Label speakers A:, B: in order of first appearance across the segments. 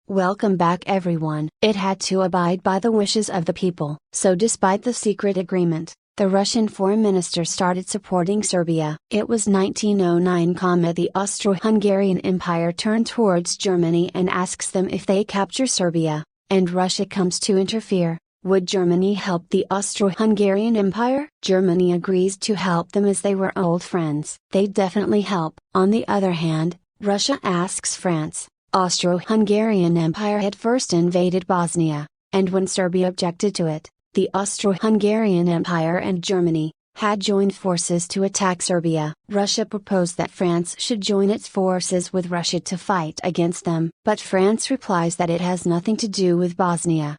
A: Welcome back everyone. It had to abide by the wishes of the people. So despite the secret agreement, the Russian foreign minister started supporting Serbia. It was 1909, the Austro-Hungarian Empire turned towards Germany and asks them if they capture Serbia, and Russia comes to interfere. Would Germany help the Austro-Hungarian Empire? Germany agrees to help them as they were old friends. They definitely help. On the other hand, Russia asks France. Austro-Hungarian Empire had first invaded Bosnia, and when Serbia objected to it, the Austro-Hungarian Empire and Germany had joined forces to attack Serbia. Russia proposed that France should join its forces with Russia to fight against them, but France replies that it has nothing to do with Bosnia.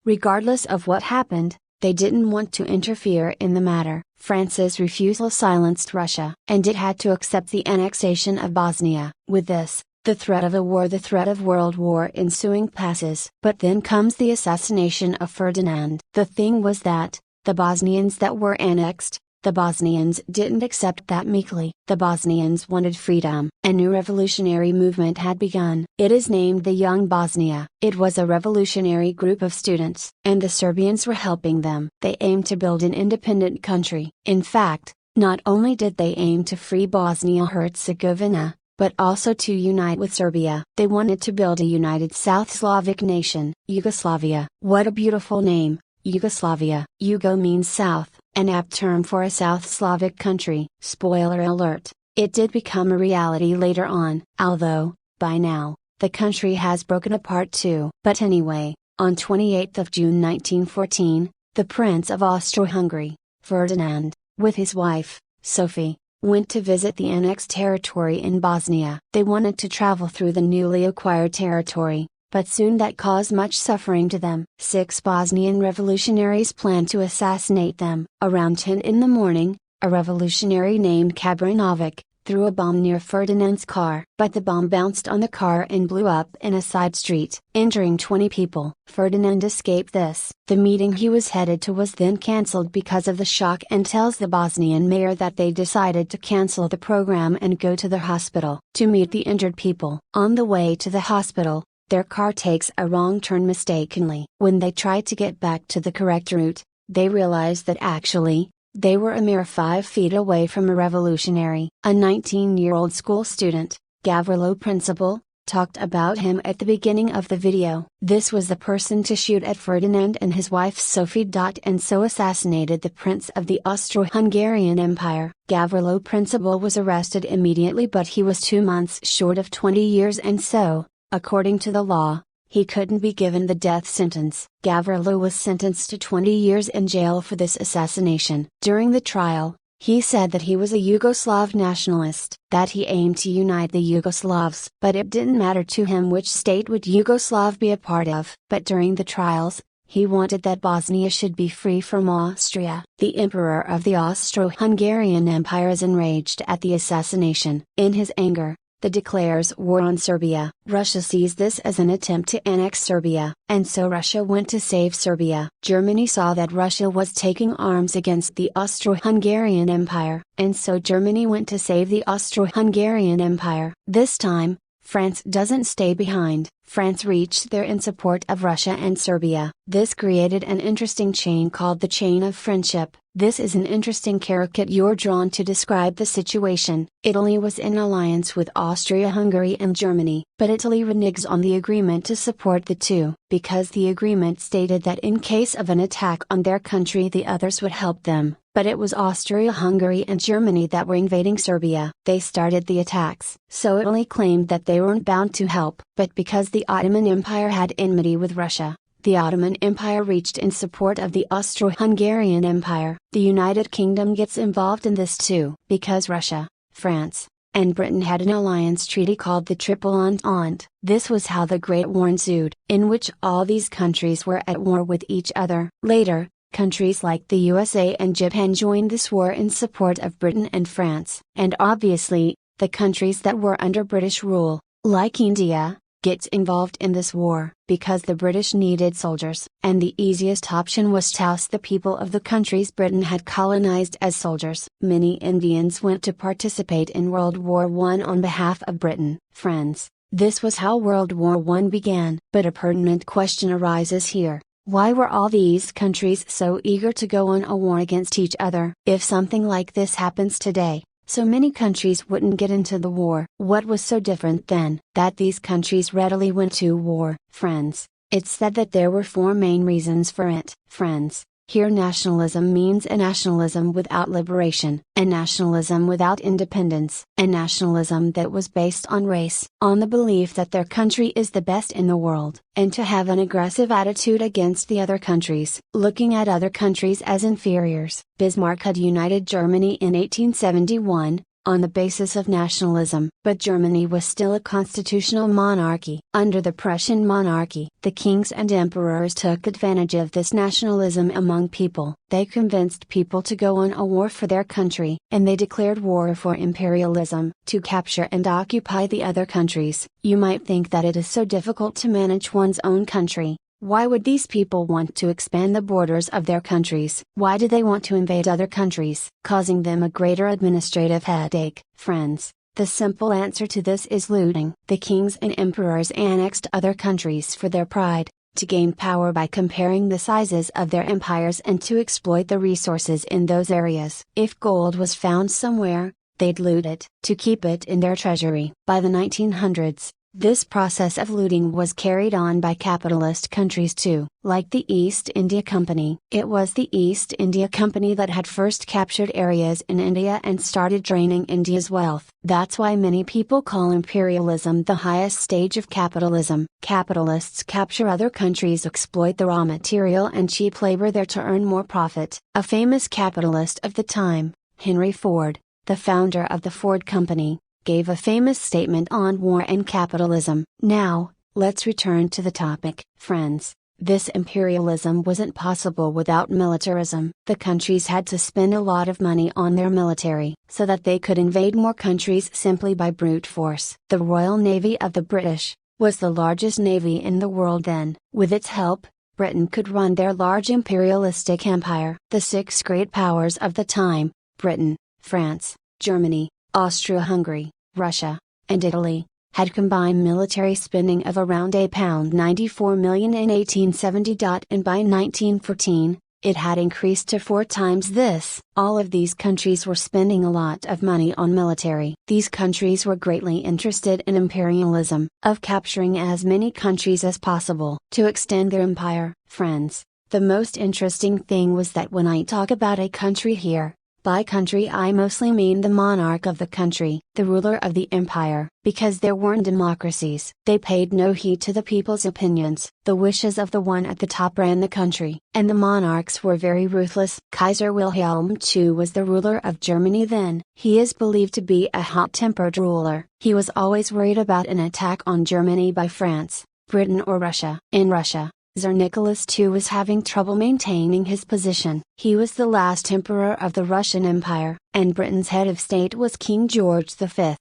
A: Regardless of what happened, they didn't want to interfere in the matter. France's refusal silenced Russia, and it had to accept the annexation of Bosnia. With this, the threat of the threat of world war ensuing passes. But then comes the assassination of Ferdinand. The thing was that, the Bosnians that were annexed, the Bosnians didn't accept that meekly. The Bosnians wanted freedom. A new revolutionary movement had begun. It is named the Young Bosnia. It was a revolutionary group of students, and the Serbians were helping them. They aimed to build an independent country. In fact, not only did they aim to free Bosnia-Herzegovina, but also to unite with Serbia. They wanted to build a united South Slavic nation, Yugoslavia. What a beautiful name, Yugoslavia. Yugo means south, an apt term for a South Slavic country. Spoiler alert, it did become a reality later on, although, by now, the country has broken apart too. But anyway, on 28th of June 1914, the Prince of Austro-Hungary, Ferdinand, with his wife, Sophie, went to visit the annexed territory in Bosnia. They wanted to travel through the newly acquired territory, but soon that caused much suffering to them. 6 Bosnian revolutionaries planned to assassinate them. Around 10 in the morning, a revolutionary named Kabrinovic threw a bomb near Ferdinand's car. But the bomb bounced on the car and blew up in a side street, injuring 20 people. Ferdinand escaped this. The meeting he was headed to was then cancelled because of the shock, and tells the Bosnian mayor that they decided to cancel the program and go to the hospital to meet the injured people. On the way to the hospital, their car takes a wrong turn mistakenly. When they try to get back to the correct route, they realize that actually, they were a mere 5 feet away from a revolutionary. A 19-year-old school student, Gavrilo Principal, talked about him at the beginning of the video. This was the person to shoot at Ferdinand and his wife Sophie. And so assassinated the Prince of the Austro-Hungarian Empire. Gavrilo Principal was arrested immediately, but he was 2 months short of 20 years, and so, according to the law, he couldn't be given the death sentence. Gavrilo was sentenced to 20 years in jail for this assassination. During the trial, he said that he was a Yugoslav nationalist, that he aimed to unite the Yugoslavs. But it didn't matter to him which state would Yugoslav be a part of. But during the trials, he wanted that Bosnia should be free from Austria. The emperor of the Austro-Hungarian Empire is enraged at the assassination. In his anger, he declares war on Serbia. Russia sees this as an attempt to annex Serbia, and so Russia went to save Serbia. Germany saw that Russia was taking arms against the Austro-Hungarian Empire, and so Germany went to save the Austro-Hungarian Empire. This time, France doesn't stay behind. France reached there in support of Russia and Serbia. This created an interesting chain called the chain of friendship. This is an interesting caricature drawn to describe the situation. Italy was in alliance with Austria-Hungary and Germany, but Italy reneges on the agreement to support the two, because the agreement stated that in case of an attack on their country the others would help them. But it was Austria-Hungary and Germany that were invading Serbia. They started the attacks. So Italy claimed that they weren't bound to help. But because the Ottoman Empire had enmity with Russia, the Ottoman Empire reached in support of the Austro-Hungarian Empire. The United Kingdom gets involved in this too. Because Russia, France, and Britain had an alliance treaty called the Triple Entente. This was how the Great War ensued, in which all these countries were at war with each other. Later, countries like the USA and Japan joined this war in support of Britain and France. And obviously, the countries that were under British rule, like India, gets involved in this war, because the British needed soldiers, and the easiest option was to oust the people of the countries Britain had colonized as soldiers. Many Indians went to participate in World War I on behalf of Britain. Friends, This was how World War I began. But a pertinent question arises here. Why were all these countries so eager to go on a war against each other? If something like this happens today, so many countries wouldn't get into the war. What was so different then, that these countries readily went to war? Friends, it's said that there were four main reasons for it. Friends, here nationalism means a nationalism without liberation, a nationalism without independence, a nationalism that was based on race, on the belief that their country is the best in the world, and to have an aggressive attitude against the other countries, looking at other countries as inferiors. Bismarck had united Germany in 1871, on the basis of nationalism, but Germany was still a constitutional monarchy. Under the Prussian monarchy, the kings and emperors took advantage of this nationalism among people. They convinced people to go on a war for their country, and they declared war for imperialism, to capture and occupy the other countries. You might think that it is so difficult to manage one's own country. Why would these people want to expand the borders of their countries? Why do they want to invade other countries, causing them a greater administrative headache? Friends, the simple answer to this is looting. The kings and emperors annexed other countries for their pride, to gain power by comparing the sizes of their empires and to exploit the resources in those areas. If gold was found somewhere, they'd loot it, to keep it in their treasury. By the 1900s, this process of looting was carried on by capitalist countries too, like the East India Company. It was the East India Company that had first captured areas in India and started draining India's wealth. That's why many people call imperialism the highest stage of capitalism. Capitalists capture other countries, exploit the raw material and cheap labor there to earn more profit. A famous capitalist of the time, Henry Ford, the founder of the Ford Company, gave a famous statement on war and capitalism. Now, let's return to the topic. Friends, this imperialism wasn't possible without militarism. The countries had to spend a lot of money on their military, so that they could invade more countries simply by brute force. The Royal Navy of the British was the largest navy in the world then. With its help, Britain could run their large imperialistic empire. The six great powers of the time, Britain, France, Germany, Austria-Hungary, Russia, and Italy, had combined military spending of around £94 million in 1870. And by 1914, it had increased to 4 times this. All of these countries were spending a lot of money on military. These countries were greatly interested in imperialism, of capturing as many countries as possible to extend their empire. Friends, the most interesting thing was that when I talk about a country here, by country I mostly mean the monarch of the country, the ruler of the empire, because there weren't democracies. They paid no heed to the people's opinions. The wishes of the one at the top ran the country, and the monarchs were very ruthless. Kaiser Wilhelm II was the ruler of Germany then. He is believed to be a hot-tempered ruler. He was always worried about an attack on Germany by France, Britain or Russia. In Russia, Tsar Nicholas II was having trouble maintaining his position. He was the last emperor of the Russian Empire, and Britain's head of state was King George V.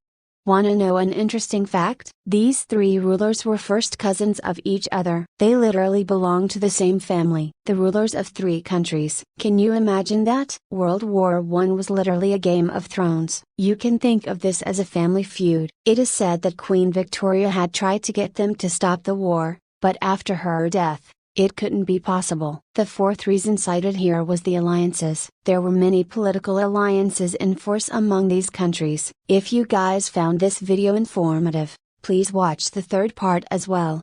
A: Wanna know an interesting fact? These three rulers were first cousins of each other. They literally belonged to the same family. The rulers of 3 countries. Can you imagine that? World War I was literally a Game of Thrones. You can think of this as a family feud. It is said that Queen Victoria had tried to get them to stop the war, but after her death, it couldn't be possible. The fourth reason cited here was the alliances. There were many political alliances in force among these countries. If you guys found this video informative, please watch the third part as well.